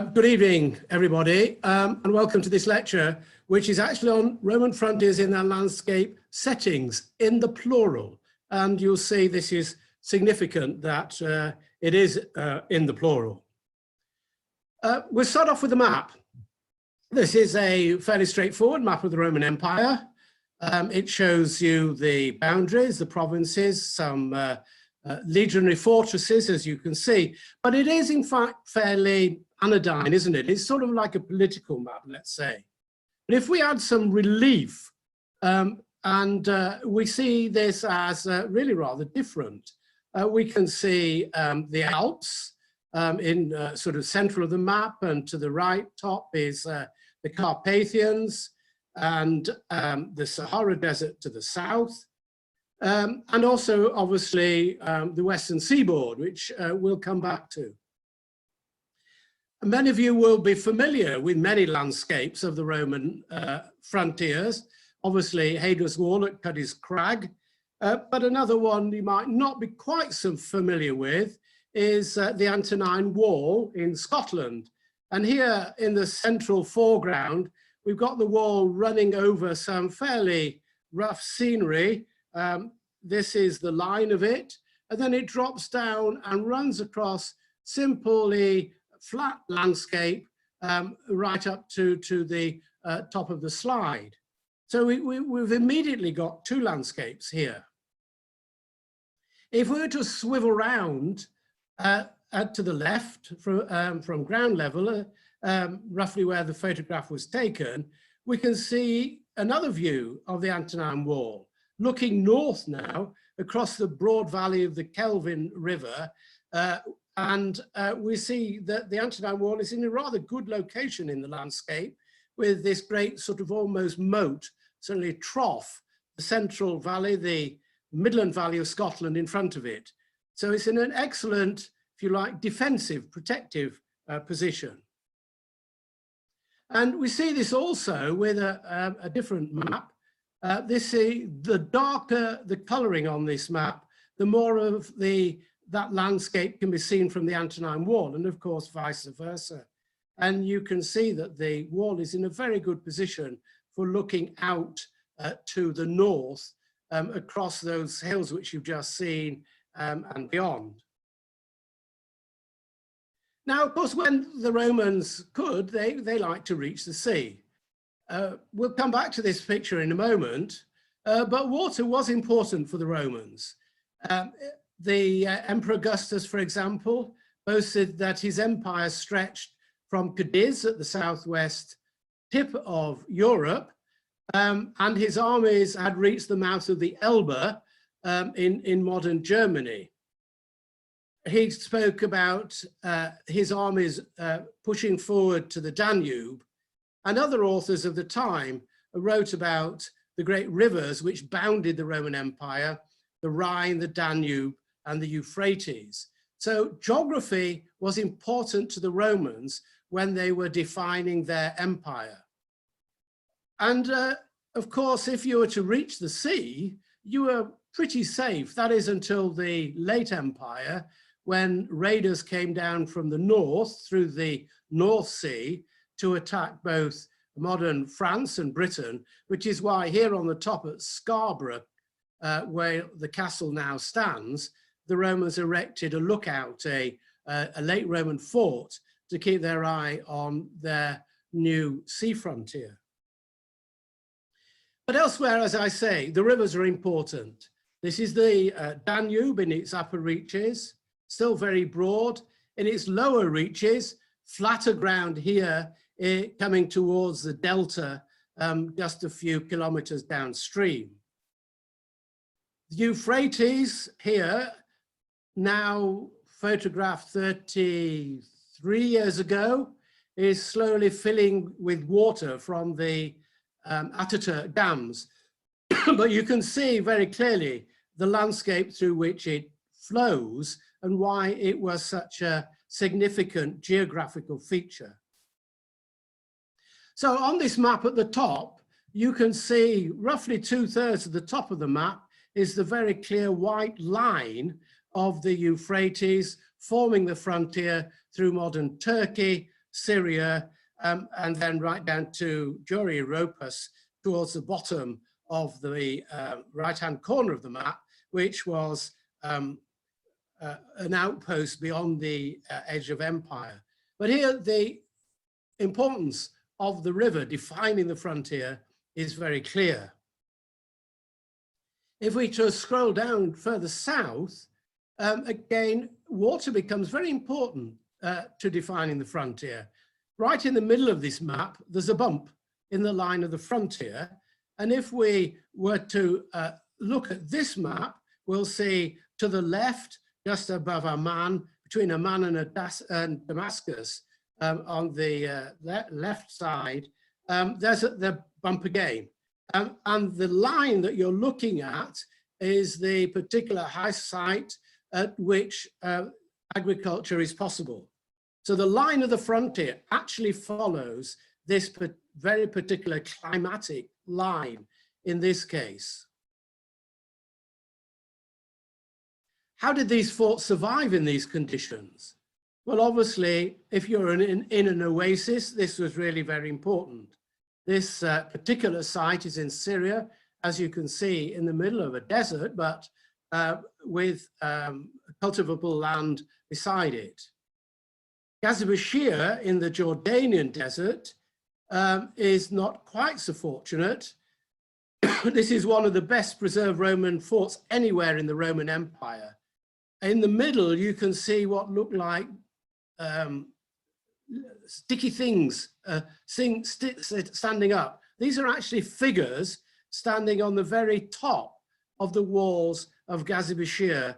Good evening, everybody, and welcome to this lecture, which is actually on Roman frontiers in their landscape settings in the plural. And you'll see this is significant that it is in the plural. We'll start off with the map. This is a fairly straightforward map of the Roman Empire. It shows you the boundaries, the provinces, some legionary fortresses, as you can see, but it is in fact fairly anodyne, isn't it? It's sort of like a political map, let's say. But if we add some relief, we see this as really rather different. We can see the Alps in sort of central of the map, and to the right top is the Carpathians and the Sahara Desert to the south. And also, obviously, the Western Seaboard, which we'll come back to. Many of you will be familiar with many landscapes of the Roman frontiers. Obviously, Hadrian's Wall at Cuddy's Crag, but another one you might not be quite so familiar with is the Antonine Wall in Scotland. And here in the central foreground, we've got the wall running over some fairly rough scenery. This is the line of it, and then it drops down and runs across simply flat landscape right up to the top of the slide. So we've immediately got two landscapes here. If we were to swivel round to the left from ground level, roughly where the photograph was taken, we can see another view of the Antonine Wall, looking north now across the broad valley of the Kelvin River. We see that the Antonine Wall is in a rather good location in the landscape, with this great sort of almost moat, certainly trough, the central valley, the Midland Valley of Scotland in front of it. So it's in an excellent, if you like, defensive, protective position. And we see this also with a different map. The darker the coloring on this map, the more of that landscape can be seen from the Antonine Wall, and of course vice versa. And you can see that the wall is in a very good position for looking out to the north across those hills which you've just seen and beyond. Now, of course, when the Romans could, they liked to reach the sea. We'll come back to this picture in a moment, but water was important for the Romans. The Emperor Augustus, for example, boasted that his empire stretched from Cadiz at the southwest tip of Europe, and his armies had reached the mouth of the Elbe in modern Germany. He spoke about his armies pushing forward to the Danube, and other authors of the time wrote about the great rivers which bounded the Roman Empire, the Rhine, the Danube, and the Euphrates. So geography was important to the Romans when they were defining their empire. And of course, if you were to reach the sea, you were pretty safe. That is until the late empire, when raiders came down from the north through the North Sea to attack both modern France and Britain, which is why here on the top at Scarborough, where the castle now stands, the Romans erected a lookout, a late Roman fort, to keep their eye on their new sea frontier. But elsewhere, as I say, the rivers are important. This is the Danube in its upper reaches, still very broad. In its lower reaches, flatter ground here, coming towards the delta, just a few kilometers downstream. The Euphrates here, now photographed 33 years ago, is slowly filling with water from the Ataturk dams. But you can see very clearly the landscape through which it flows and why it was such a significant geographical feature. So on this map at the top, you can see roughly 2/3 of the top of the map is the very clear white line of the Euphrates forming the frontier through modern Turkey Syria, and then right down to Jura Europus towards the bottom of the right-hand corner of the map, which was an outpost beyond the edge of empire. But here the importance of the river defining the frontier is very clear. If we just scroll down further south, again, water becomes very important to defining the frontier. Right in the middle of this map, there's a bump in the line of the frontier. And if we were to look at this map, we'll see to the left, just above Amman, between Amman and Damascus, on the left side, there's the bump again. And the line that you're looking at is the particular high site at which agriculture is possible. So the line of the frontier actually follows this very particular climatic line in this case. How did these forts survive in these conditions? Well, obviously, if you're in an oasis, this was really very important. This particular site is in Syria, as you can see, in the middle of a desert, but with cultivable land beside it. Gaza Bashir in the Jordanian desert is not quite so fortunate. This is one of the best preserved Roman forts anywhere in the Roman Empire. In the middle, you can see what look like sticky things standing up. These are actually figures standing on the very top of the walls of Gaza Bashir,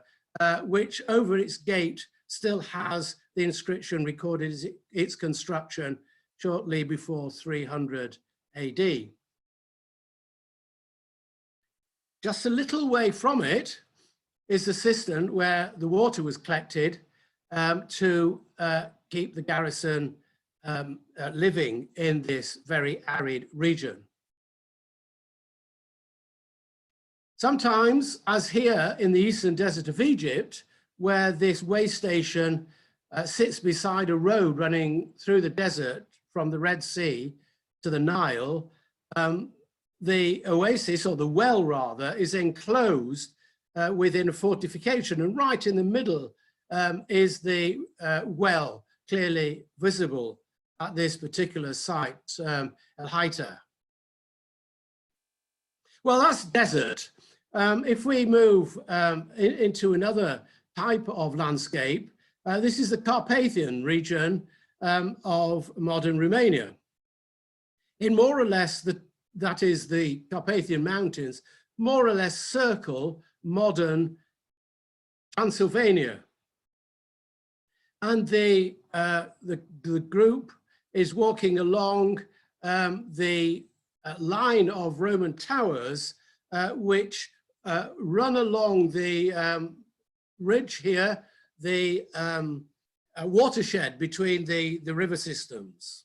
which over its gate still has the inscription recorded as its construction shortly before 300 AD. Just a little way from it is the cistern where the water was collected to keep the garrison living in this very arid region. Sometimes, as here in the eastern desert of Egypt, where this way station sits beside a road running through the desert from the Red Sea to the Nile, the oasis, or the well rather, is enclosed within a fortification, and right in the middle is the well, clearly visible at this particular site, Al-Haita. Well, that's desert. If we move into another type of landscape, this is the Carpathian region of modern Romania. In more or less, that is the Carpathian Mountains, more or less circle modern Transylvania. And the group is walking along the line of Roman towers, which run along the ridge here, the watershed between the river systems.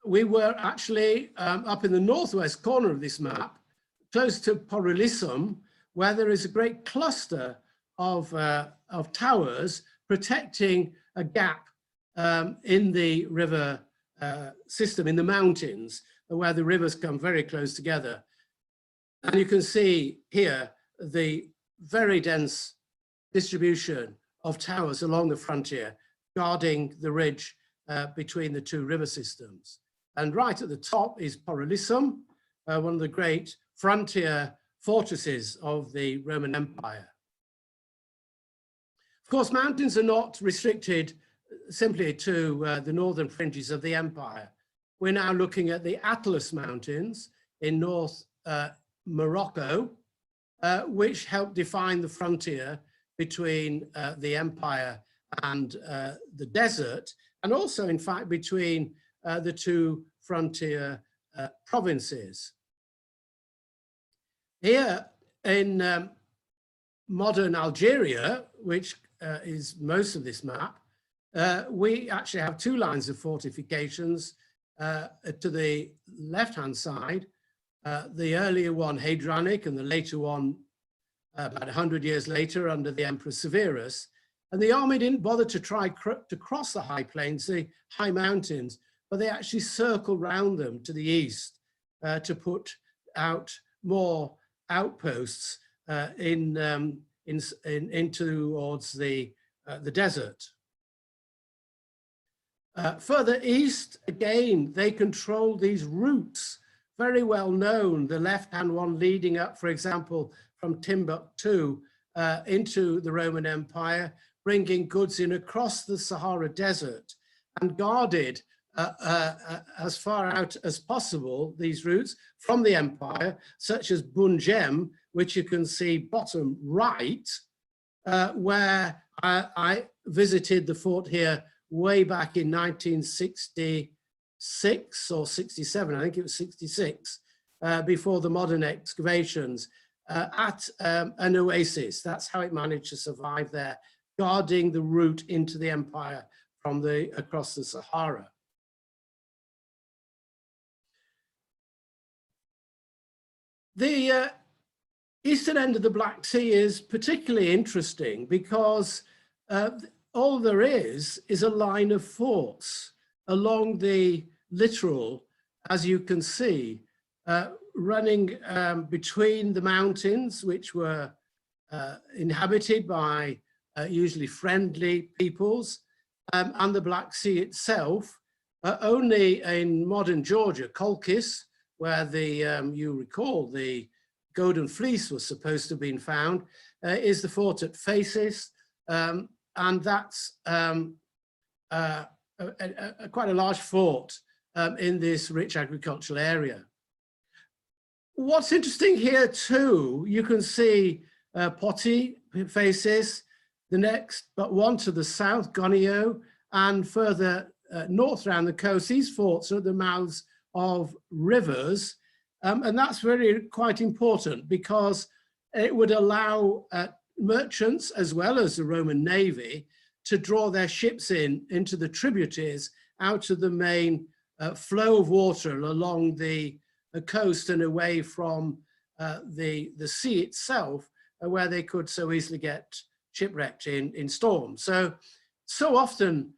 We were actually up in the northwest corner of this map, close to Paralysium, where there is a great cluster of towers protecting a gap in the river system, in the mountains, where the rivers come very close together. And you can see here the very dense distribution of towers along the frontier, guarding the ridge between the two river systems. And right at the top is Paralysium, one of the great frontier fortresses of the Roman Empire. Of course, mountains are not restricted simply to the northern fringes of the empire. We're now looking at the Atlas Mountains in North Morocco, which help define the frontier between the empire and the desert, and also, in fact, between the two frontier provinces. Here in modern Algeria, which is most of this map, we actually have two lines of fortifications. To the left-hand side, the earlier one Hadrianic and the later one about 100 years later under the Emperor Severus. And the army didn't bother to try to cross the high plains, the high mountains, but they actually circled round them to the east to put out more outposts in towards the desert. Further east, again, they controlled these routes, very well known, the left-hand one leading up, for example, from Timbuktu into the Roman Empire, bringing goods in across the Sahara Desert, and guarded as far out as possible these routes from the empire, such as Bunjem, which you can see bottom right, where I visited the fort here way back in 1966 or 67, I think it was 66, before the modern excavations, at an oasis. That's how it managed to survive there, guarding the route into the empire from across the Sahara. The eastern end of the Black Sea is particularly interesting because all there is a line of forts along the littoral, as you can see, running between the mountains, which were inhabited by usually friendly peoples, and the Black Sea itself. Only in modern Georgia, Colchis, where you recall the Golden Fleece was supposed to have been found, is the fort at Phasis, and that's quite a large fort in this rich agricultural area. What's interesting here too, you can see Poti, Phasis, the next but one to the south, Gonio, and further north around the coast. These forts are at the mouths of rivers, and that's really quite important because it would allow merchants as well as the Roman navy to draw their ships into the tributaries out of the main flow of water along the coast and away from the sea itself, where they could so easily get shipwrecked in storms. So often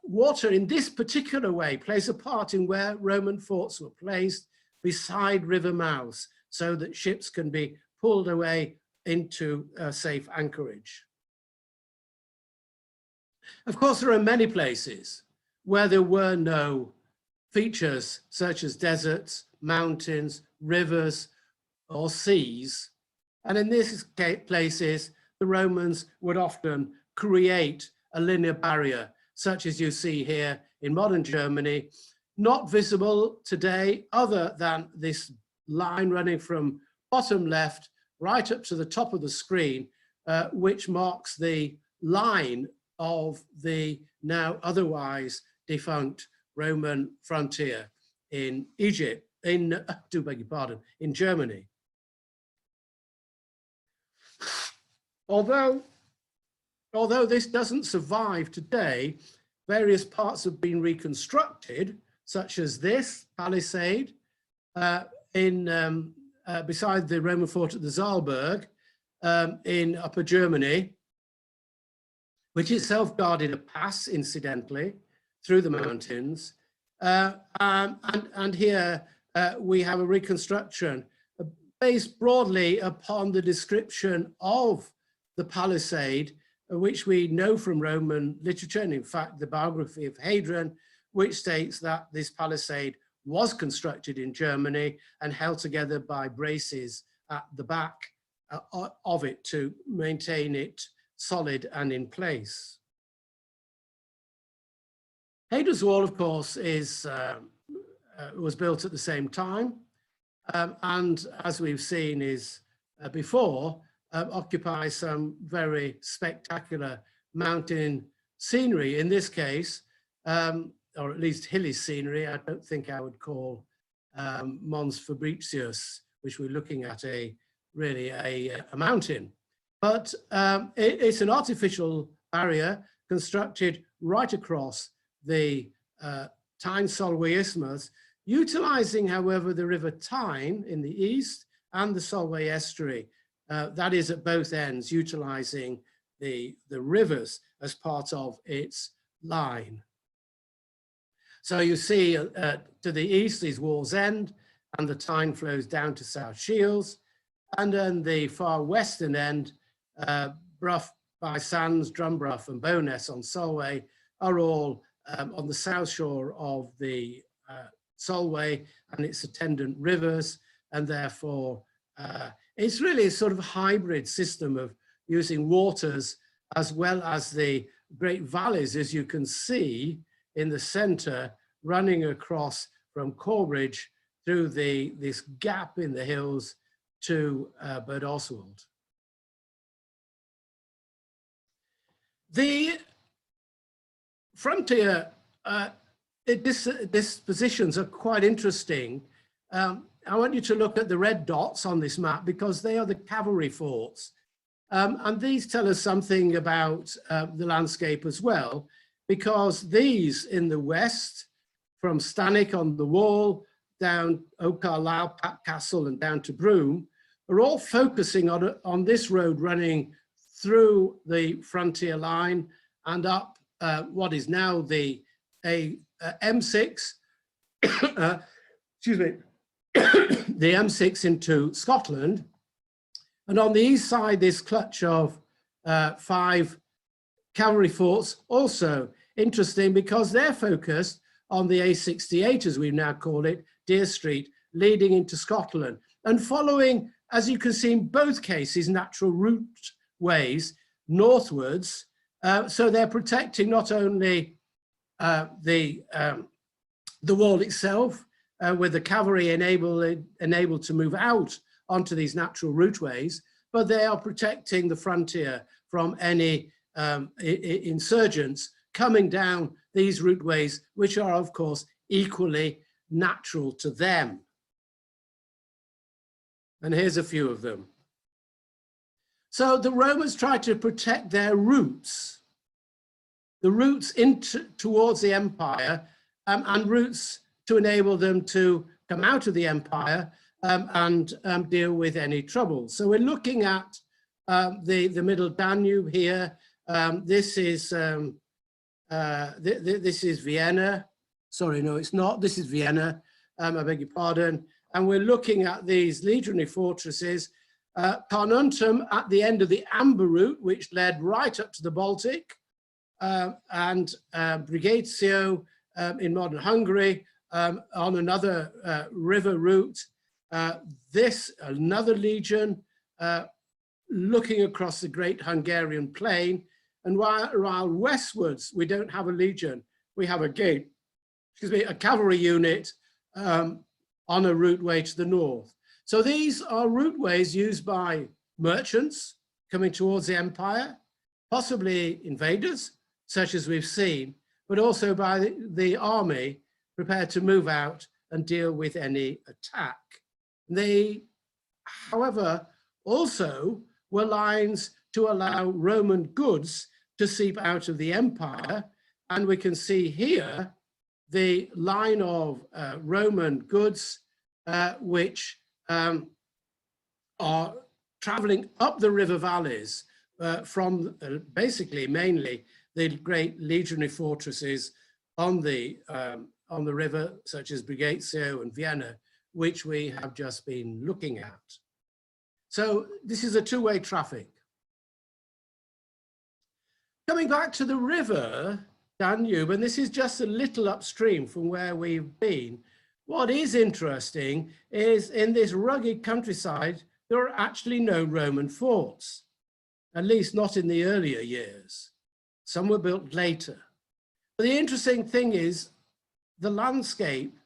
water in this particular way plays a part in where Roman forts were placed beside river mouths so that ships can be pulled away into safe anchorage. Of course, there are many places where there were no features such as deserts, mountains, rivers, or seas. And in these places, the Romans would often create a linear barrier, such as you see here in modern Germany, not visible today other than this line running from bottom left right up to the top of the screen, which marks the line of the now otherwise defunct Roman frontier in Egypt, in Germany. Although this doesn't survive today, various parts have been reconstructed, such as this palisade beside the Roman fort at the Saalburg in Upper Germany, which itself guarded a pass, incidentally, through the mountains. And here we have a reconstruction based broadly upon the description of the palisade, which we know from Roman literature, and in fact the biography of Hadrian, which states that this palisade was constructed in Germany and held together by braces at the back of it to maintain it solid and in place. Hadrian's Wall, of course, was built at the same time, and as we've seen before, occupies some very spectacular mountain scenery. In this case, or at least hilly scenery. I don't think I would call Mons Fabricius, which we're looking at, really a mountain. But it's an artificial barrier constructed right across the Tyne-Solway Isthmus, utilizing, however, the River Tyne in the east and the Solway Estuary, that is at both ends, utilizing the rivers as part of its line. So you see to the east, these walls end, and the Tyne flows down to South Shields. And then the far western end, Brough by Sands, Drumbrough and Bowness on Solway are all on the south shore of the Solway and its attendant rivers. And therefore, it's really a sort of hybrid system of using waters as well as the great valleys, as you can see in the center, running across from Corbridge through this gap in the hills to Bad Oswald. The frontier dispositions are quite interesting. I want you to look at the red dots on this map because they are the cavalry forts. And these tell us something about the landscape as well, because these in the west, from Stanwick on the Wall, down Oak Carlisle, Pat Castle, and down to Broome, are all focusing on this road running through the frontier line and up what is now the M6, excuse me, the M6 into Scotland. And on the east side, this clutch of 5 cavalry forts, also interesting because they're focused on the A68, as we now call it, Deer Street, leading into Scotland, and following, as you can see in both cases, natural route ways northwards. So they're protecting not only the wall itself, with the cavalry enabled to move out onto these natural routeways, but they are protecting the frontier from any insurgents coming down these routeways, which are, of course, equally natural to them. And here's a few of them. So the Romans tried to protect their routes, the routes towards the empire, and routes to enable them to come out of the empire and deal with any trouble. So we're looking at the middle Danube here. This is Vienna. Sorry, no, it's not. This is Vienna. I beg your pardon. And we're looking at these legionary fortresses. Carnuntum at the end of the Amber route, which led right up to the Baltic, and Brigatio in modern Hungary on another river route. Another legion looking across the great Hungarian plain. And while westwards, we don't have a legion, we have a cavalry unit on a routeway to the north. So these are routeways used by merchants coming towards the empire, possibly invaders, such as we've seen, but also by the army prepared to move out and deal with any attack. They, however, also were lines to allow Roman goods to seep out of the empire. And we can see here the line of Roman goods which are traveling up the river valleys from basically mainly the great legionary fortresses on the river, such as Brigatio and Vienna, which we have just been looking at. So this is a two-way traffic. Coming back to the river Danube, and this is just a little upstream from where we've been. What is interesting is in this rugged countryside, there are actually no Roman forts, at least not in the earlier years. Some were built later. But the interesting thing is the landscape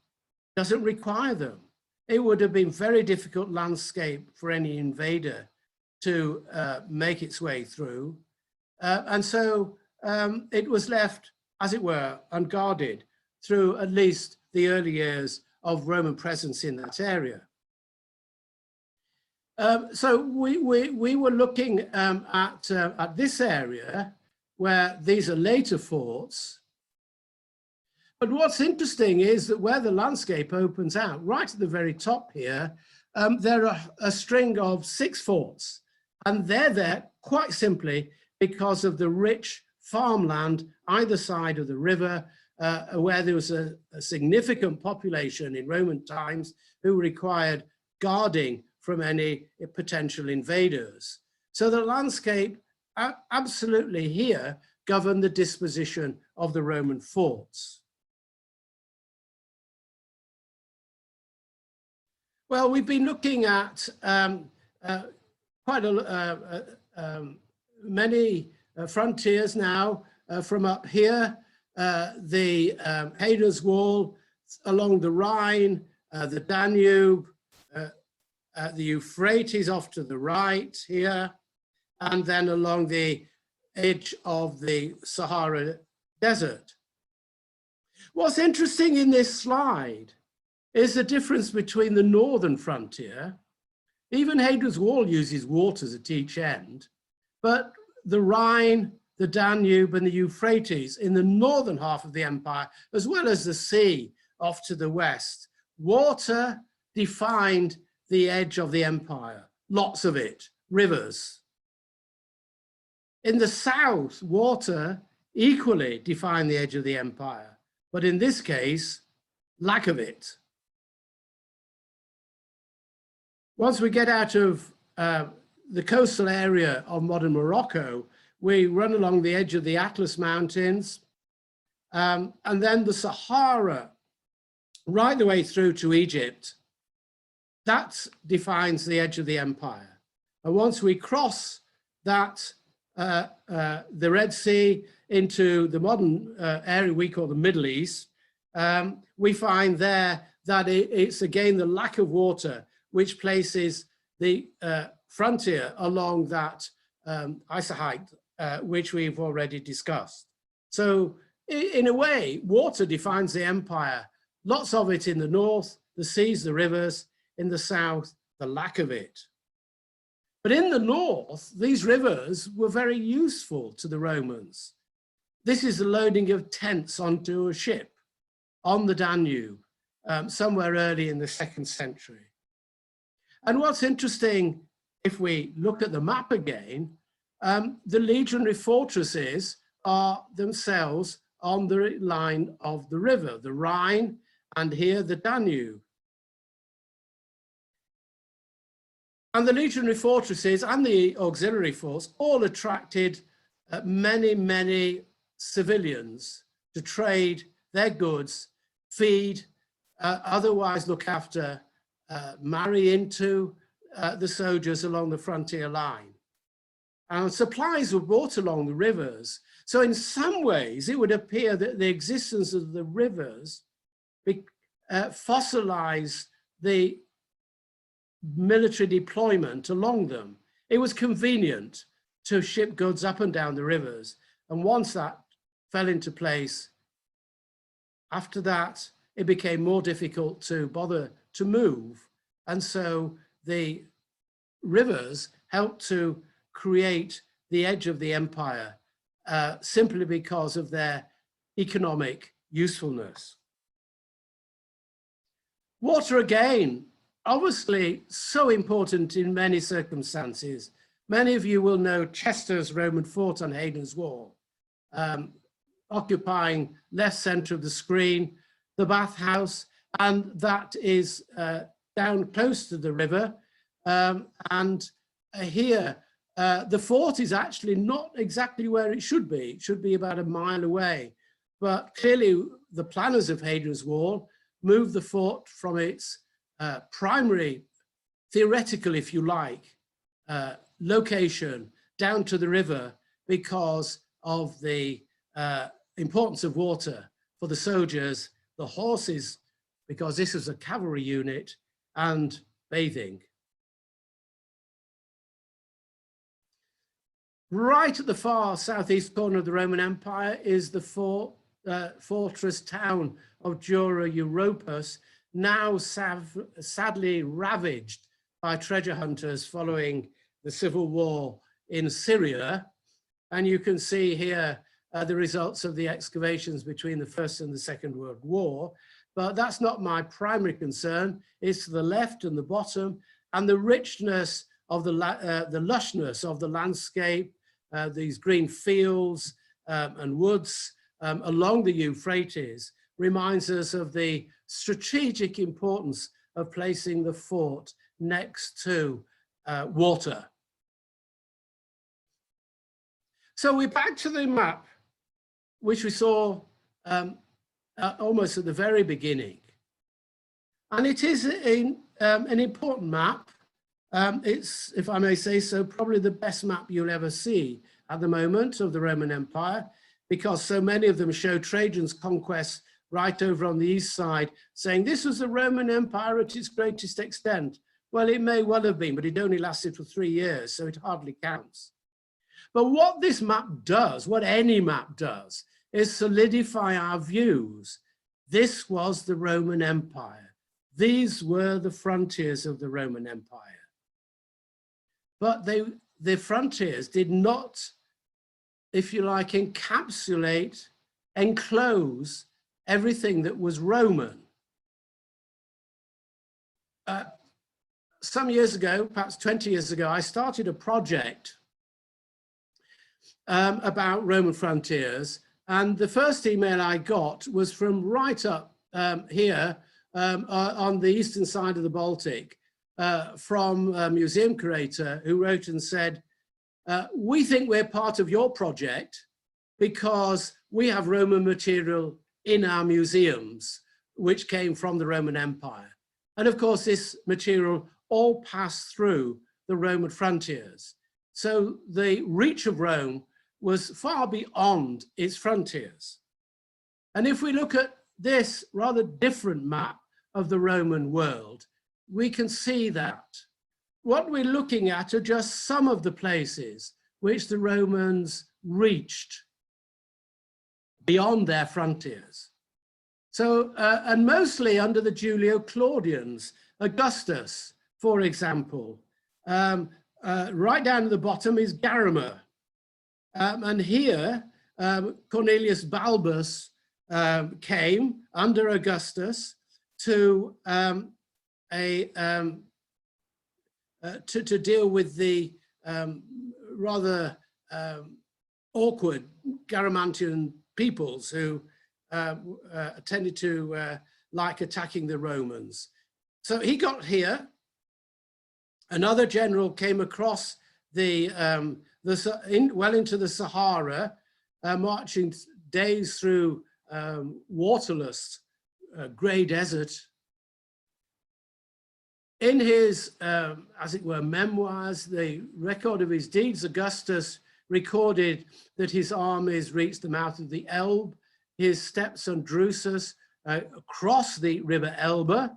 doesn't require them. It would have been very difficult landscape for any invader to make its way through. And so it was left, as it were, unguarded through at least the early years of Roman presence in that area. So we were looking at this area where these are later forts. But what's interesting is that where the landscape opens out, right at the very top here, there are a string of 6 forts, and they're there quite simply because of the rich farmland either side of the river, where there was a significant population in Roman times who required guarding from any potential invaders. So the landscape absolutely here governed the disposition of the Roman forts. Well, we've been looking at quite many frontiers now from up here, the Hadrian's Wall along the Rhine, the Danube, the Euphrates off to the right here, and then along the edge of the Sahara Desert. What's interesting in this slide is the difference between the northern frontier. Even Hadrian's Wall uses waters at each end, but the Rhine, the Danube, and the Euphrates in the northern half of the empire, as well as the sea off to the west, water defined the edge of the empire, lots of it, rivers. In the south, water equally defined the edge of the empire, but in this case, lack of it. Once we get out of the coastal area of modern Morocco, we run along the edge of the Atlas Mountains, and then the Sahara, right the way through to Egypt. That defines the edge of the empire. And once we cross that, the Red Sea into the modern area we call the Middle East, we find there that it's again the lack of water which places the frontier along that isohyte, which we've already discussed. So in a way, water defines the empire, lots of it in the north, the seas, the rivers, in the south, the lack of it. But in the north, these rivers were very useful to the Romans. This is the loading of tents onto a ship on the Danube, somewhere early in the 2nd century. And what's interesting, if we look at the map again, the legionary fortresses are themselves on the line of the river, the Rhine, and here the Danube. And the legionary fortresses and the auxiliary force all attracted many, many civilians to trade their goods, feed, otherwise look after, marry into the soldiers along the frontier line. And supplies were brought along the rivers. So in some ways, it would appear that the existence of the rivers fossilized the military deployment along them. It was convenient to ship goods up and down the rivers. And once that fell into place, after that, it became more difficult to bother to move. And so the rivers helped to create the edge of the empire simply because of their economic usefulness. Water, again, obviously so important in many circumstances. Many of you will know Chester's Roman fort on Hadrian's Wall, occupying left center of the screen, the bathhouse, and that is down close to the river. And here, the fort is actually not exactly where it should be. It should be about a mile away. But clearly, the planners of Hadrian's Wall moved the fort from its primary, theoretical, if you like, location down to the river because of the importance of water for the soldiers, the horses, because this was a cavalry unit, and bathing. Right at the far southeast corner of the Roman Empire is the fortress town of Dura Europus, now sadly ravaged by treasure hunters following the civil war in Syria. And you can see here the results of the excavations between the First and the Second World War. But that's not my primary concern. It's to the left and the bottom, and the richness of the lushness of the landscape, these green fields and woods along the Euphrates reminds us of the strategic importance of placing the fort next to water. So we're back to the map, which we saw almost at the very beginning. And it is an important map. It's, if I may say so, probably the best map you'll ever see at the moment of the Roman Empire, because so many of them show Trajan's conquests right over on the east side, saying this was the Roman Empire at its greatest extent. Well, it may well have been, but it only lasted for 3 years, so it hardly counts. But what this map does, what any map does, is solidify our views. This was the Roman Empire. These were the frontiers of the Roman Empire. But the frontiers did not, if you like, encapsulate, enclose everything that was Roman. Some years ago, perhaps 20 years ago, I started a project about Roman frontiers. And the first email I got was from right up here on the eastern side of the Baltic, from a museum curator who wrote and said, we think we're part of your project because we have Roman material in our museums, which came from the Roman Empire. And of course, this material all passed through the Roman frontiers. So the reach of Rome was far beyond its frontiers. And if we look at this rather different map of the Roman world, we can see that what we're looking at are just some of the places which the Romans reached beyond their frontiers. So, and mostly under the Julio-Claudians, Augustus, for example, right down at the bottom is Garama. And here, Cornelius Balbus came under Augustus to deal with the rather awkward Garamantian peoples who tended to like attacking the Romans. So he got here. Another general came across well into the Sahara, marching days through waterless grey desert. In his, as it were, memoirs, the record of his deeds, Augustus recorded that his armies reached the mouth of the Elbe, his stepson Drusus crossed the river Elbe,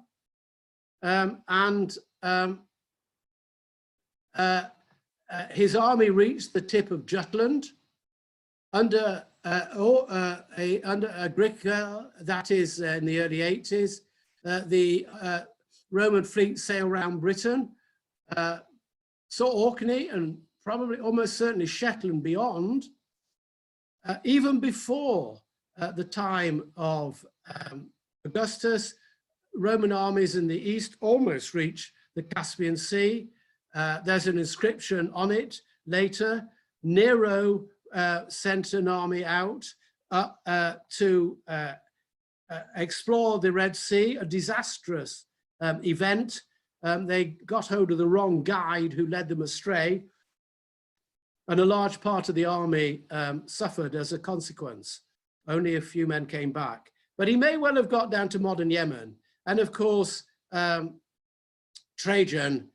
his army reached the tip of Jutland under Agricola, that is in the early 80s. The Roman fleet sailed around Britain, saw Orkney and probably almost certainly Shetland beyond. Even before the time of Augustus, Roman armies in the east almost reached the Caspian Sea. There's an inscription on it later. Nero sent an army out to explore the Red Sea, a disastrous event. They got hold of the wrong guide who led them astray, and a large part of the army suffered as a consequence. Only a few men came back. But he may well have got down to modern Yemen. And of course, Trajan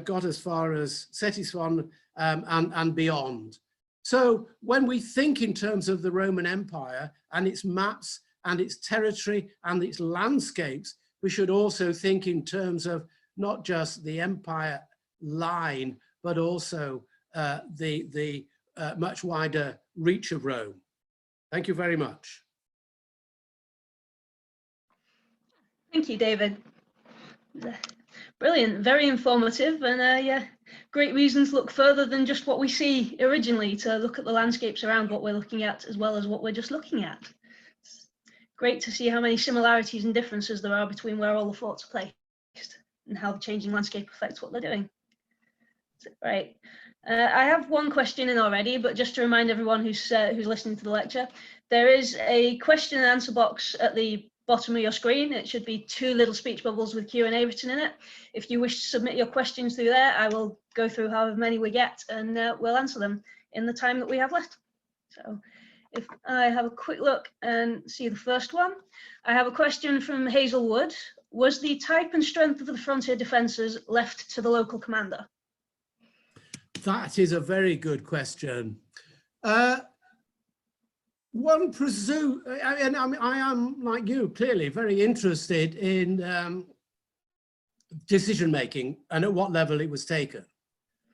got as far as Ctesiphon and beyond. So when we think in terms of the Roman Empire and its maps and its territory and its landscapes, we should also think in terms of not just the empire line, but also the much wider reach of Rome. Thank you very much. Thank you, David. Brilliant, very informative, and yeah, great reasons to look further than just what we see originally, to look at the landscapes around what we're looking at as well as what we're just looking at. It's great to see how many similarities and differences there are between where all the forts are placed and how the changing landscape affects what they're doing. Right. I have one question in already, but just to remind everyone who's listening to the lecture, there is a question and answer box at the bottom of your screen. It should be 2 little speech bubbles with Q&A written in it. If you wish to submit your questions through there, I will go through however many we get, and we'll answer them in the time that we have left. So if I have a quick look and see the first one, I have a question from Hazelwood. Was the type and strength of the frontier defences left to the local commander? That is a very good question. One presumes, and I am, like you, clearly very interested in decision making and at what level it was taken.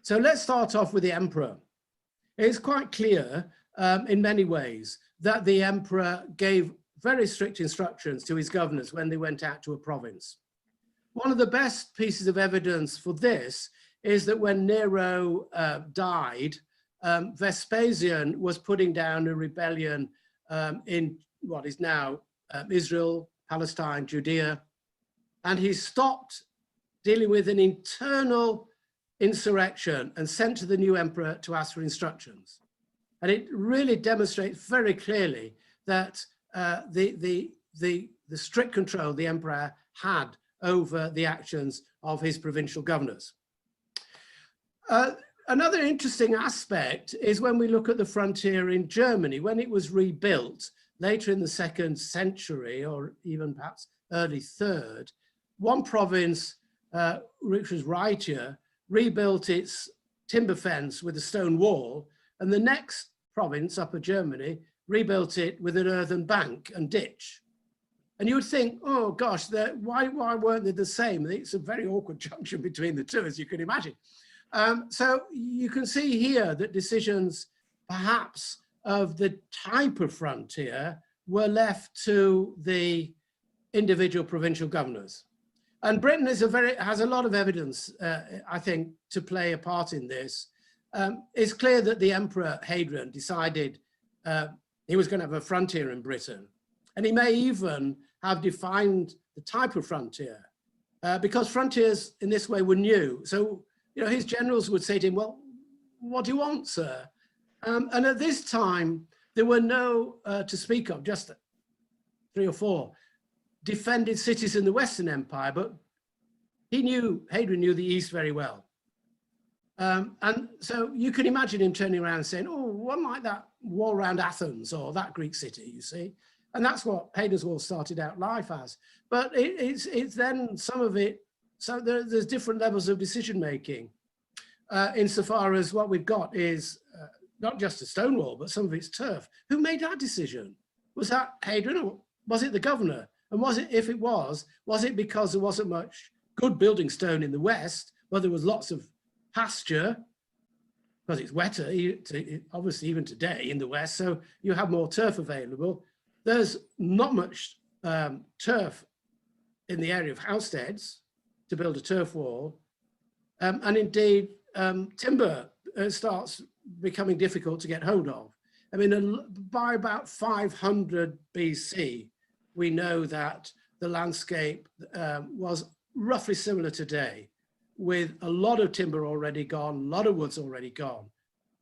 So let's start off with the emperor. It's quite clear in many ways that the emperor gave very strict instructions to his governors when they went out to a province. One of the best pieces of evidence for this is that when Nero died, Vespasian was putting down a rebellion in what is now Israel, Palestine, Judea, and he stopped dealing with an internal insurrection and sent to the new emperor to ask for instructions. And it really demonstrates very clearly that the strict control the emperor had over the actions of his provincial governors. Another interesting aspect is when we look at the frontier in Germany, when it was rebuilt later in the 2nd century, or even perhaps early 3rd, one province, which was Rhaetia, rebuilt its timber fence with a stone wall, and the next province, Upper Germany, rebuilt it with an earthen bank and ditch. And you would think, oh gosh, why weren't they the same? It's a very awkward junction between the two, as you can imagine. So you can see here that decisions perhaps of the type of frontier were left to the individual provincial governors. And Britain has a lot of evidence, I think, to play a part in this. It's clear that the Emperor Hadrian decided he was going to have a frontier in Britain. And he may even have defined the type of frontier because frontiers in this way were new. So, you know, his generals would say to him, well, what do you want, sir? And at this time, there were no, to speak of, just 3 or 4 defended cities in the Western Empire, but Hadrian knew the East very well. And so you can imagine him turning around and saying, oh, one like that wall around Athens or that Greek city, you see? And that's what Hadrian's Wall started out life as. But it's then some of it, so there's different levels of decision making insofar as what we've got is not just a stone wall, but some of it's turf. Who made that decision? Was that Hadrian or was it the governor? And was it, if it was it because there wasn't much good building stone in the West, where there was lots of pasture, because it's wetter, obviously even today in the West, so you have more turf available. There's not much turf in the area of Housesteads to build a turf wall. And indeed, timber starts becoming difficult to get hold of. I mean, by about 500 BC, we know that the landscape was roughly similar today, with a lot of timber already gone, a lot of woods already gone,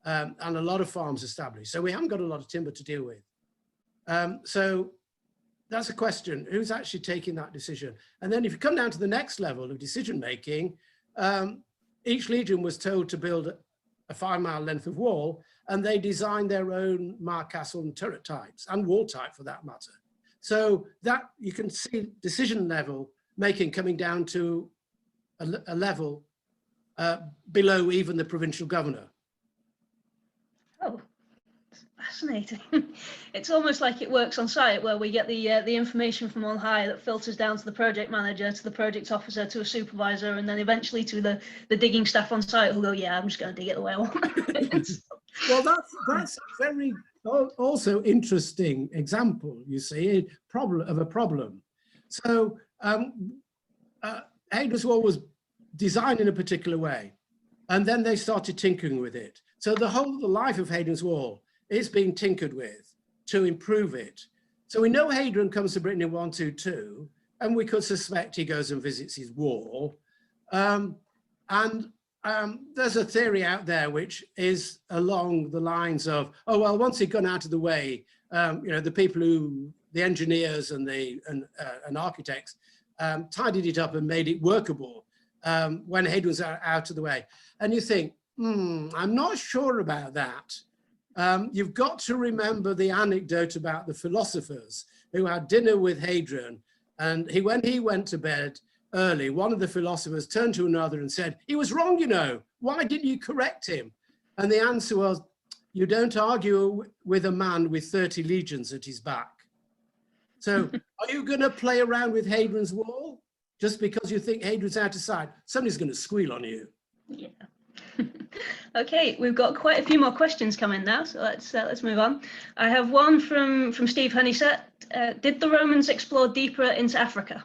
and a lot of farms established. So we haven't got a lot of timber to deal with. So that's a question, who's actually taking that decision? And then if you come down to the next level of decision making, each legion was told to build a 5-mile length of wall, and they designed their own mark castle and turret types, and wall type for that matter. So that you can see decision level making coming down to a level below even the provincial governor. Oh, fascinating. It's almost like it works on site, where we get the information from on high that filters down to the project manager, to the project officer, to a supervisor, and then eventually to the digging staff on site who go, yeah, I'm just going to dig it the way I want. Well, that's a very also interesting example, you see, of a problem. So Hadrian's Wall was designed in a particular way, and then they started tinkering with it. So the life of Hadrian's Wall is being tinkered with to improve it. So we know Hadrian comes to Britain in 122, and we could suspect he goes and visits his wall. And there's a theory out there which is along the lines of, oh, well, once he'd gone out of the way, the people the engineers and and architects tidied it up and made it workable when Hadrian was out of the way. And you think, I'm not sure about that. You've got to remember the anecdote about the philosophers who had dinner with Hadrian, and when he went to bed early, one of the philosophers turned to another and said, he was wrong, why didn't you correct him? And the answer was, you don't argue with a man with 30 legions at his back. So are you going to play around with Hadrian's wall just because you think Hadrian's out of sight? Somebody's going to squeal on you. Yeah. Okay, we've got quite a few more questions coming now, so let's move on. I have one from Steve Honeysett. Did the Romans explore deeper into Africa?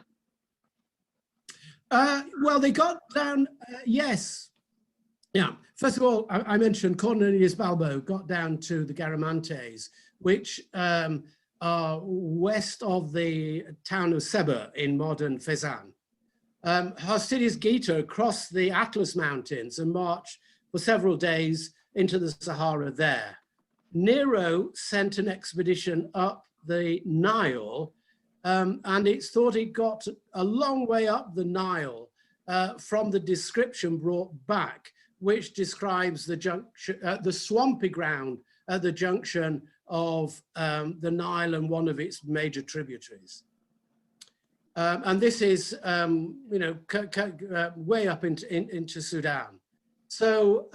Well, they got down, yes. Yeah, first of all, I mentioned Cornelius Balbo got down to the Garamantes, which are west of the town of Seba in modern Fezzan. Hostilius Geta crossed the Atlas Mountains and marched for several days into the Sahara there. Nero sent an expedition up the Nile, and it's thought it got a long way up the Nile from the description brought back, which describes the junction, the swampy ground at the junction of the Nile and one of its major tributaries. And this is, way up into Sudan. So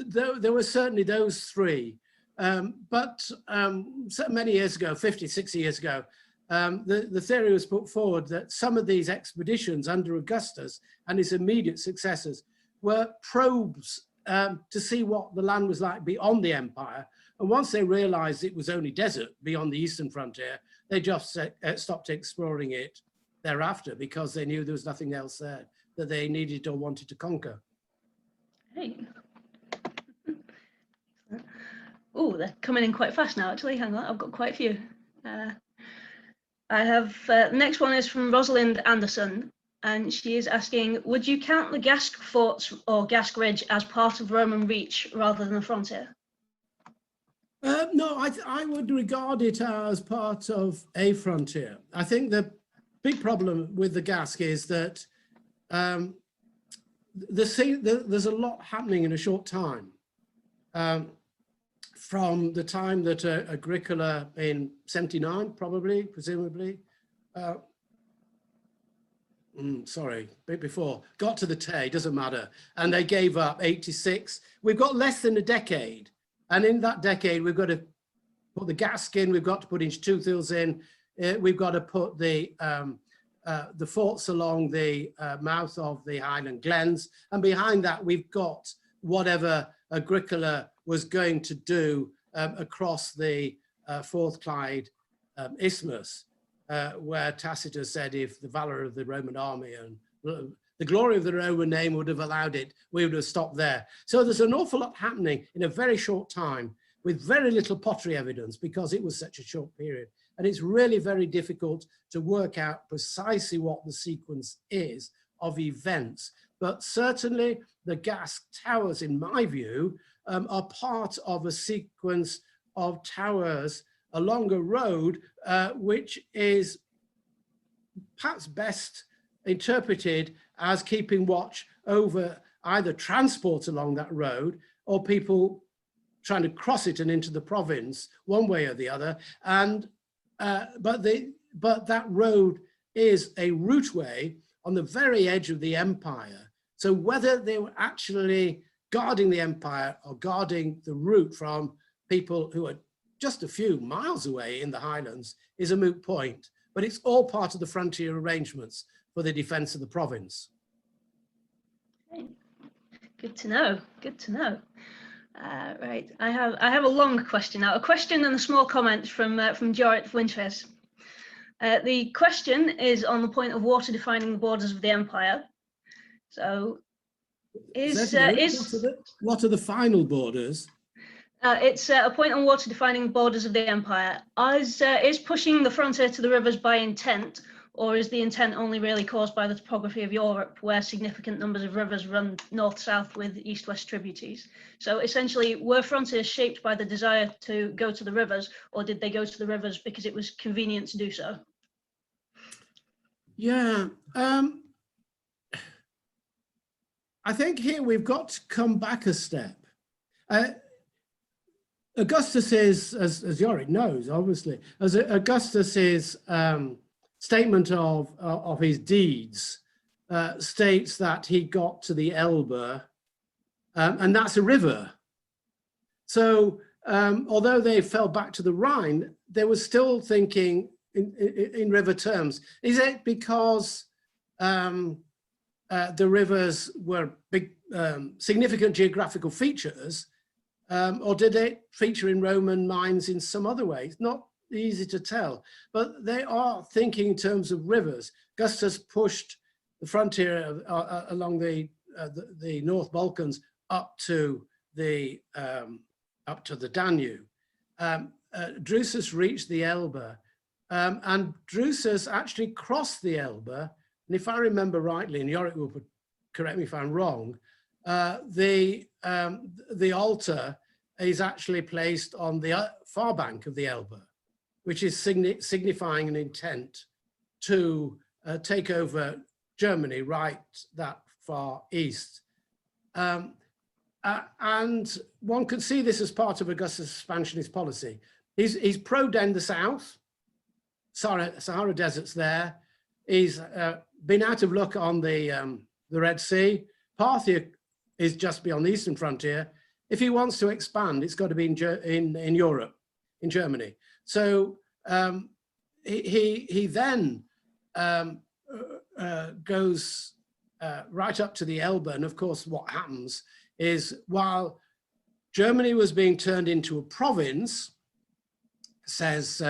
there were certainly those three. But so many years ago, 50, 60 years ago, the theory was put forward that some of these expeditions under Augustus and his immediate successors were probes to see what the land was like beyond the empire. And once they realized it was only desert beyond the eastern frontier, they just stopped exploring it thereafter because they knew there was nothing else there that they needed or wanted to conquer. Hey. Oh, they're coming in quite fast now, actually. Hang on, I've got quite a few. I have, the next one is from Rosalind Anderson, and she is asking, would you count the Gask forts or Gask Ridge as part of Roman Reach rather than a frontier? No, I would regard it as part of a frontier. I think the big problem with the Gask is that there's a lot happening in a short time. From the time that Agricola in 79, probably, presumably, sorry, a bit before, got to the Tay, doesn't matter, and they gave up 86. We've got less than a decade, and in that decade, we've got to put the Gask in, we've got to put Inchtuthils in, we've got to put the forts along the mouth of the Highland Glens, and behind that, we've got whatever Agricola was going to do across the Fourth Clyde Isthmus, where Tacitus said if the valor of the Roman army and the glory of the Roman name would have allowed it, we would have stopped there. So there's an awful lot happening in a very short time with very little pottery evidence because it was such a short period. And it's really very difficult to work out precisely what the sequence is of events. But certainly the Gask towers, in my view, are part of a sequence of towers along a road, which is perhaps best interpreted as keeping watch over either transport along that road or people trying to cross it and into the province one way or the other. And but that road is a routeway on the very edge of the empire. So whether they were actually guarding the empire or guarding the route from people who are just a few miles away in the highlands is a moot point, but it's all part of the frontier arrangements for the defense of the province. Okay. Good to know, good to know. Right, I have a long question now, a question and a small comment from Jorrit Wintres. The question is on the point of water defining the borders of the empire. So what are the final borders? It's a point on water defining borders of the empire. Is pushing the frontier to the rivers by intent Or is the intent only really caused by the topography of Europe, where significant numbers of rivers run north-south with east-west tributaries? So essentially, were frontiers shaped by the desire to go to the rivers, or did they go to the rivers because it was convenient to do so? Yeah, I think here we've got to come back a step. Augustus is, as Yorick knows, obviously, as Augustus's statement of his deeds states that he got to the Elbe, and that's a river. So although they fell back to the Rhine, they were still thinking in river terms. Is it because the rivers were big, significant geographical features, or did it feature in Roman minds in some other way? It's not easy to tell, but they are thinking in terms of rivers. Augustus pushed the frontier along the North Balkans up to the Danube. Drusus reached the Elbe, and Drusus actually crossed the Elbe. And if I remember rightly, and Yorick will correct me if I'm wrong, the altar is actually placed on the far bank of the Elbe, which is signifying an intent to take over Germany right that far east. And one could see this as part of Augustus' expansionist policy. He's probed in the south, Sahara Desert's there. He's been out of luck on the Red Sea. Parthia is just beyond the eastern frontier. If he wants to expand, it's got to be in Europe, in Germany. So he then goes right up to the Elbe. And of course, what happens is while Germany was being turned into a province, says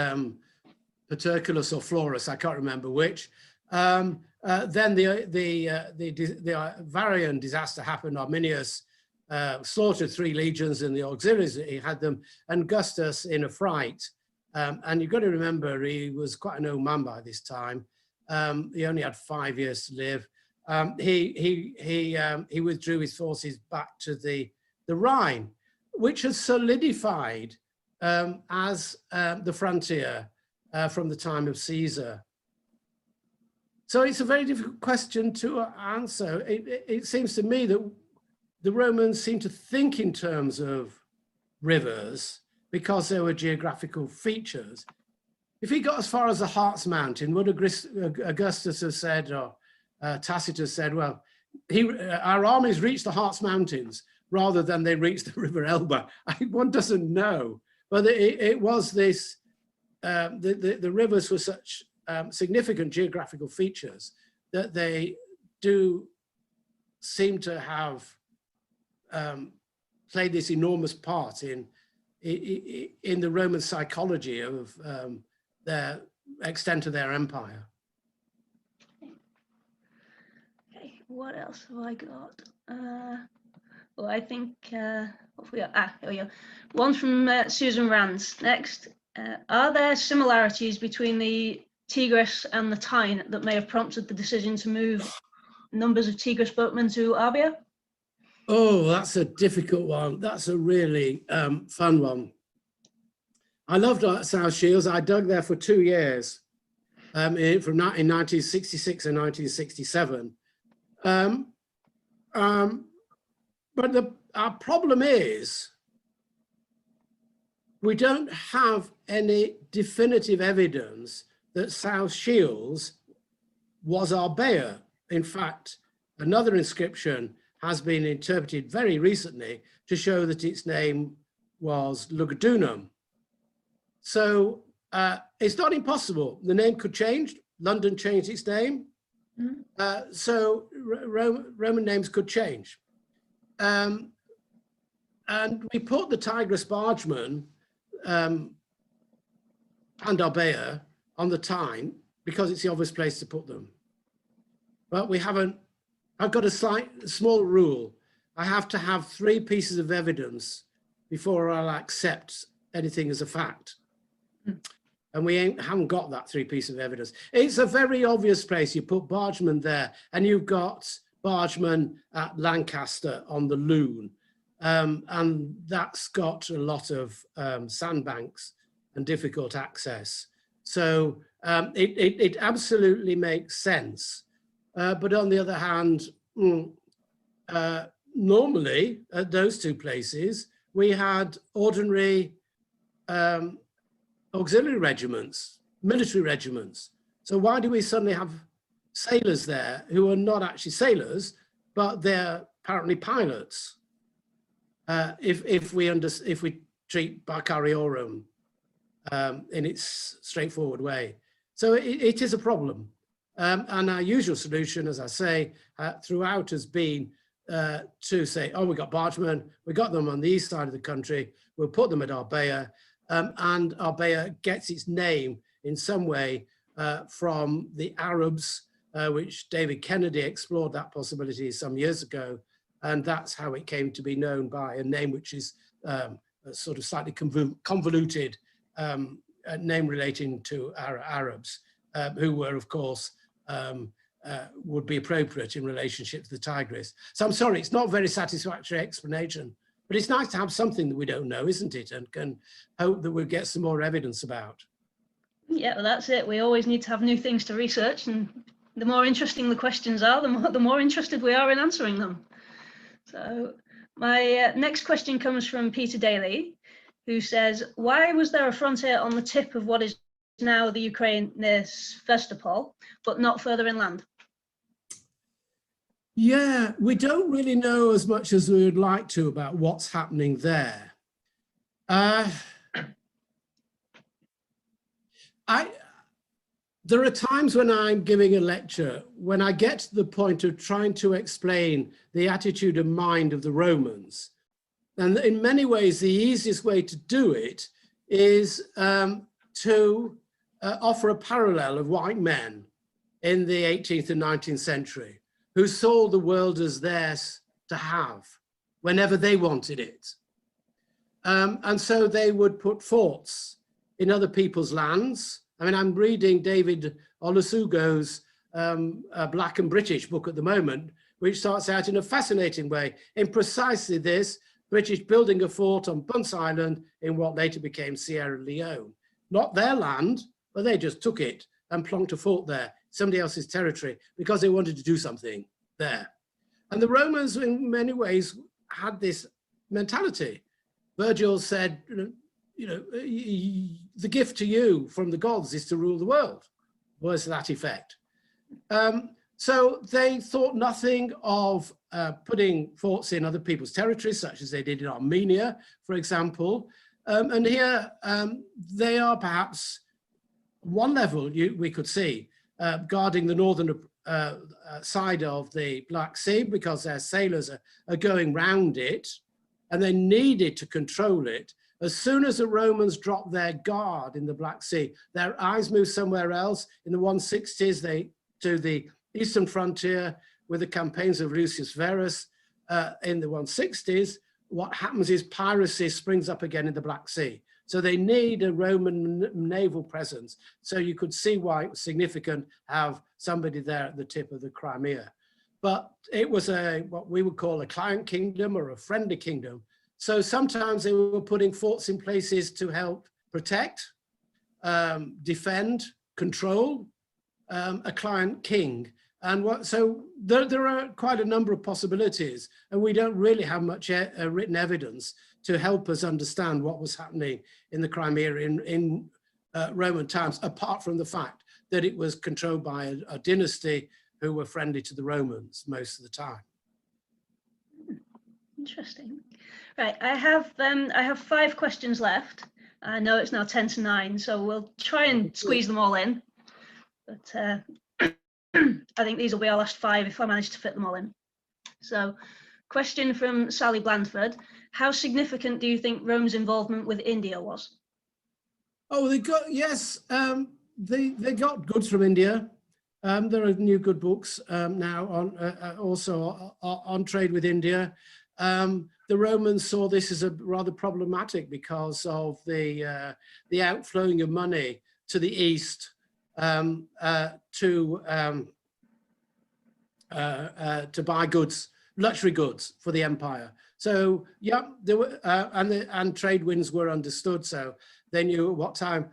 Paterculus or Florus, I can't remember which, then the Varian disaster happened. Arminius slaughtered 3 legions and the auxiliaries that he had them, and Augustus in a fright. And you've got to remember, he was quite an old man by this time. He only had 5 years to live. He withdrew his forces back to the Rhine, which has solidified as the frontier from the time of Caesar. So it's a very difficult question to answer. It seems to me that the Romans seem to think in terms of rivers because there were geographical features. If he got as far as the Harz Mountain, would Augustus have said, or Tacitus said, well, our armies reached the Harz Mountains rather than they reached the River Elbe? One doesn't know, but it was this, the rivers were such significant geographical features that they do seem to have played this enormous part in the Roman psychology of their extent of their empire. Okay, what else have I got? Well, I think what have we got? Here we go. One from Susan Rands. Next, are there similarities between the Tigris and the Tyne that may have prompted the decision to move numbers of Tigris boatmen to Arbia? Oh, that's a difficult one. That's a really fun one. I loved South Shields. I dug there for 2 years in 1966 and 1967. But our problem is we don't have any definitive evidence that South Shields was Arbea. In fact, another inscription has been interpreted very recently to show that its name was Lugdunum. So it's not impossible. The name could change. London changed its name. So Roman names could change. And we put the Tigris bargemen and Arbea on the Tyne because it's the obvious place to put them. But we haven't. I've got a small rule. I have to have 3 pieces of evidence before I'll accept anything as a fact. and we haven't got that 3 pieces of evidence. It's a very obvious place. You put bargemen there, and you've got bargemen at Lancaster on the Lune, and that's got a lot of sandbanks and difficult access. So it absolutely makes sense. But on the other hand, normally at those 2 places, we had ordinary auxiliary regiments, military regiments. So why do we suddenly have sailors there who are not actually sailors, but they're apparently pilots? If we treat Barcariorum in its straightforward way. So it is a problem. And our usual solution, as I say, throughout has been to say, oh, we got bargemen, we got them on the east side of the country, we'll put them at Arbea, and Arbea gets its name in some way from the Arabs, which David Kennedy explored that possibility some years ago, and that's how it came to be known by a name which is a sort of slightly convoluted name relating to Arabs, who were, of course, would be appropriate in relationship to the Tigris. So I'm sorry, it's not a very satisfactory explanation, but it's nice to have something that we don't know, isn't it? And can hope that we'll get some more evidence about. Yeah, well, that's it. We always need to have new things to research, and the more interesting the questions are, the more interested we are in answering them. So my next question comes from Peter Daly, who says, why was there a frontier on the tip of what is now the Ukraine near Sevastopol, but not further inland? Yeah, we don't really know as much as we would like to about what's happening there. There are times when I'm giving a lecture, when I get to the point of trying to explain the attitude and mind of the Romans. And in many ways, the easiest way to do it is to offer a parallel of white men in the 18th and 19th century who saw the world as theirs to have whenever they wanted it. And so they would put forts in other people's lands. I mean, I'm reading David Olusogo's Black and British book at the moment, which starts out in a fascinating way in precisely this, British building a fort on Bunce Island in what later became Sierra Leone. Not their land, but they just took it and plonked a fort there, somebody else's territory, because they wanted to do something there. And the Romans, in many ways, had this mentality. Virgil said, you know, the gift to you from the gods is to rule the world, was that effect. So they thought nothing of putting forts in other people's territories, such as they did in Armenia, for example. And here they are perhaps one level we could see guarding the northern side of the Black Sea, because their sailors are going round it, and they needed to control it. As soon as the Romans dropped their guard in the Black Sea, their eyes moved somewhere else. In the 160s, to the eastern frontier with the campaigns of Lucius Varus. In the 160s, what happens is piracy springs up again in the Black Sea. So they need a Roman naval presence. So you could see why it was significant to have somebody there at the tip of the Crimea. But it was what we would call a client kingdom or a friendly kingdom. So sometimes they were putting forts in places to help protect, defend, control a client king. And so there are quite a number of possibilities, and we don't really have much written evidence to help us understand what was happening in the Crimea in Roman times, apart from the fact that it was controlled by a dynasty who were friendly to the Romans most of the time. Interesting. Right, I have 5 questions left. I know it's now 10 to 9, so we'll try and squeeze them all in. But I think these will be our last 5 if I manage to fit them all in. So, question from Sally Blandford: how significant do you think Rome's involvement with India was? Oh, they got they got goods from India. There are new good books now on also on trade with India. The Romans saw this as a rather problematic because of the outflowing of money to the east to buy goods, luxury goods for the empire. So yeah, there were and trade winds were understood, so they knew at what time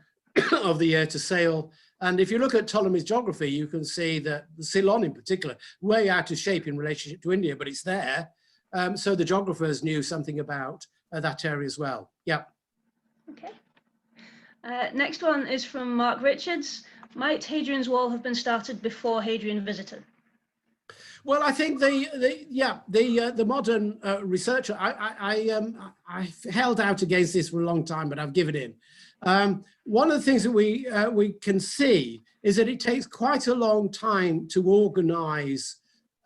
of the year to sail. And if you look at Ptolemy's geography, you can see that Ceylon in particular, way out of shape in relationship to India, but it's there. So the geographers knew something about that area as well. Yeah. Okay. Next one is from Mark Richards. Might Hadrian's Wall have been started before Hadrian visited? Well, I think the modern researcher, I held out against this for a long time, but I've given in. One of the things that we can see is that it takes quite a long time to organize,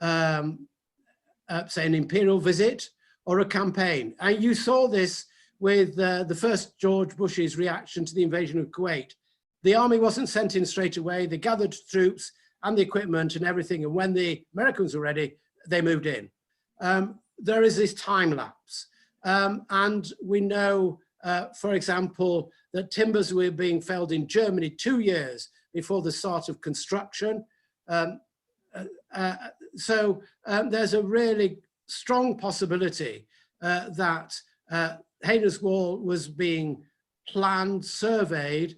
say, an imperial visit or a campaign. And you saw this with the first George Bush's reaction to the invasion of Kuwait. The army wasn't sent in straight away. They gathered troops and the equipment and everything. And when the Americans were ready, they moved in. There is this time lapse. And we know, for example, that timbers were being felled in Germany 2 years before the start of construction. So there's a really strong possibility that Hadrian's Wall was being planned, surveyed,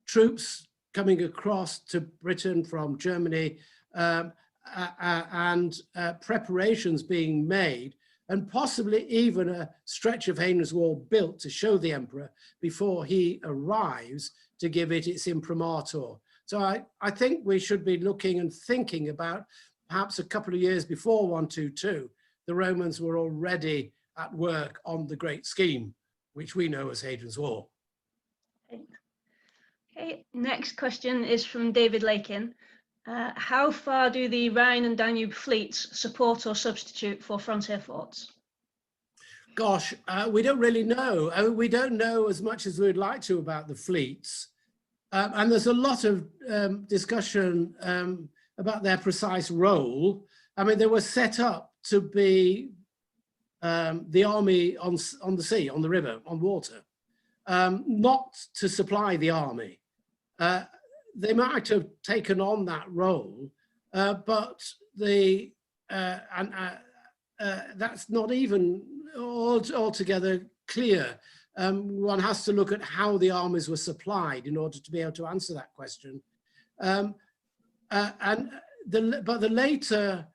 troops coming across to Britain from Germany, and preparations being made, and possibly even a stretch of Hadrian's Wall built to show the emperor before he arrives to give it its imprimatur. So I think we should be looking and thinking about perhaps a couple of years before 122, the Romans were already at work on the great scheme, which we know as Hadrian's Wall. Okay, next question is from David Lakin. How far do the Rhine and Danube fleets support or substitute for frontier forts? Gosh, we don't really know. I mean, we don't know as much as we'd like to about the fleets. And there's a lot of discussion about their precise role. I mean, they were set up to be the army on the sea, on the river, on water, not to supply the army. They might have taken on that role, but that's not even altogether clear. One has to look at how the armies were supplied in order to be able to answer that question. But the later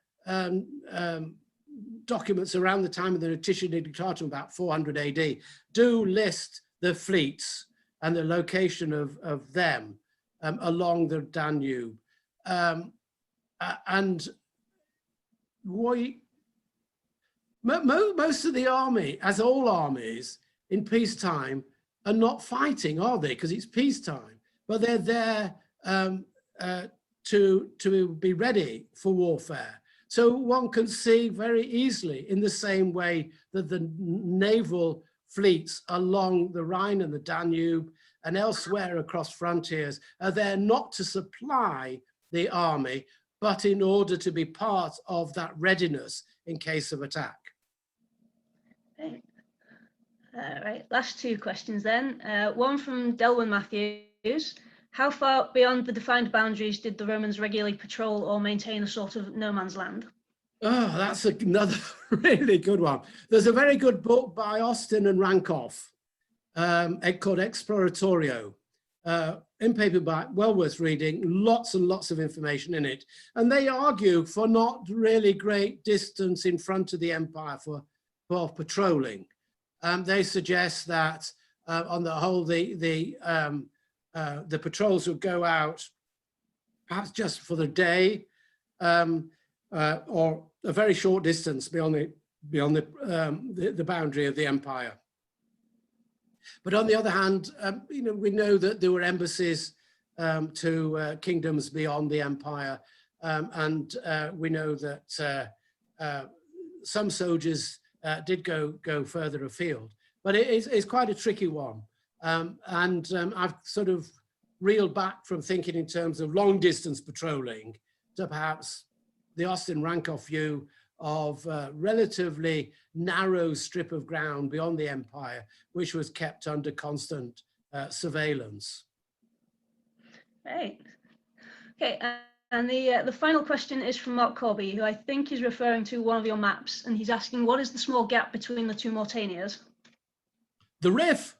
documents around the time of the Notitiae Digitatum, about 400 AD, do list the fleets and the location of them along the Danube. And most of the army, as all armies in peacetime, are not fighting, are they? Because it's peacetime, but they're there to be ready for warfare. So one can see very easily, in the same way that the naval fleets along the Rhine and the Danube and elsewhere across frontiers are there not to supply the army, but in order to be part of that readiness in case of attack. Okay. Right, last two questions then. One from Delwyn Matthews. How far beyond the defined boundaries did the Romans regularly patrol or maintain a sort of no man's land? Oh, that's another really good one. There's a very good book by Austin and Rankoff called Exploratorio, in paperback, well worth reading, lots and lots of information in it. And they argue for not really great distance in front of the empire for patrolling. They suggest that on the whole, the patrols would go out perhaps just for the day, or a very short distance beyond the boundary of the empire. But on the other hand, we know that there were embassies to kingdoms beyond the empire, and we know that some soldiers did go further afield. But it's quite a tricky one, and I've sort of reeled back from thinking in terms of long distance patrolling to perhaps the Austin Rankoff view of a relatively narrow strip of ground beyond the empire, which was kept under constant surveillance. Right. Okay, and the final question is from Mark Corby, who I think is referring to one of your maps, and he's asking, what is the small gap between the two Mauritanias? The Rif.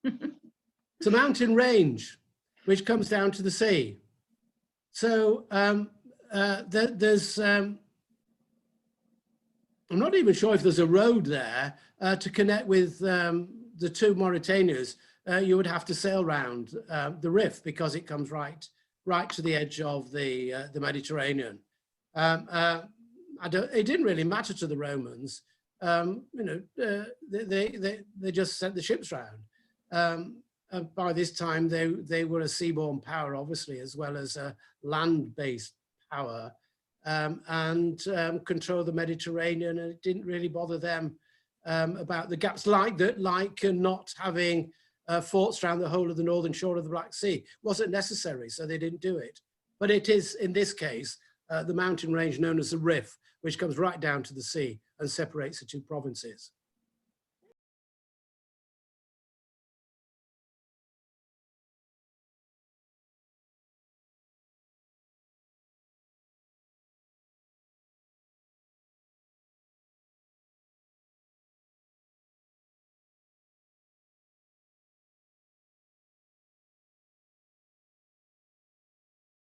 It's a mountain range which comes down to the sea. So there's, I'm not even sure if there's a road there to connect with the two Mauritanias. You would have to sail round the Rif because it comes right to the edge of the Mediterranean. It didn't really matter to the Romans. They just sent the ships round. By this time, they were a seaborne power, obviously, as well as a land-based power, and control the Mediterranean. And it didn't really bother them about the gaps, like not having forts around the whole of the northern shore of the Black Sea. Wasn't necessary, so they didn't do it. But it is, in this case, the mountain range known as the Rif, which comes right down to the sea and separates the two provinces.